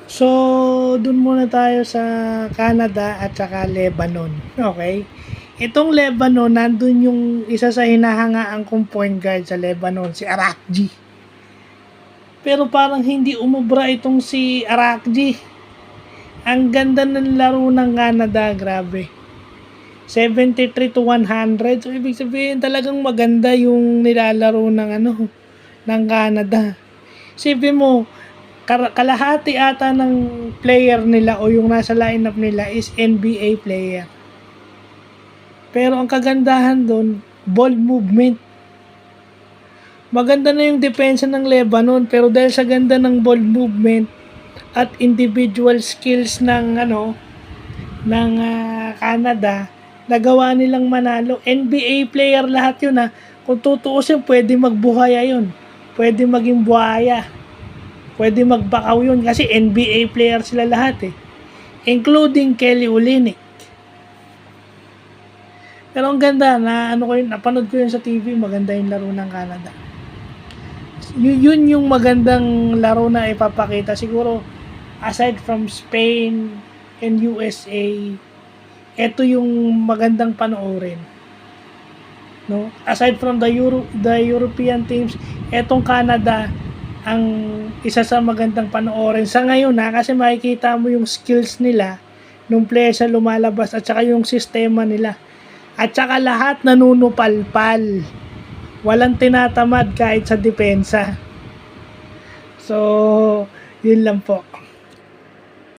So, dun muna tayo sa Canada at saka Lebanon. Okay? Itong Lebanon, nandun yung isa sa hinahangaan kong point guard sa Lebanon, si Arakji. Pero parang hindi umubra itong si Arakji. Ang ganda ng laro ng Canada, grabe. 73 to 100. So, ibig sabihin talagang maganda yung nilalaro ng Canada. Isipin mo, kalahati ata ng player nila o yung nasa lineup nila is NBA player. Pero ang kagandahan doon, ball movement. Maganda na yung depensa ng Lebanon, pero dahil sa ganda ng ball movement at individual skills ng Canada, nagawa nilang manalo. NBA player lahat yun ha. Kung tutuusin, pwede magbuhaya yun. Pwede maging buhaya. Pwede magbakaw yun kasi NBA player sila lahat eh. Including Kelly Olynyk. Pero ang ganda na napanood ko yun sa TV, maganda yung laro ng Canada. Yun yung magandang laro na ipapakita. Siguro, aside from Spain and USA, ito yung magandang panoorin. No? Aside from the European teams, etong Canada ang isa sa magandang panoorin sa ngayon kasi makikita mo yung skills nila nung player sa lumalabas at saka yung sistema nila. At saka lahat nanunupalpal. Walang tinatamad kahit sa depensa. So, yun lang po.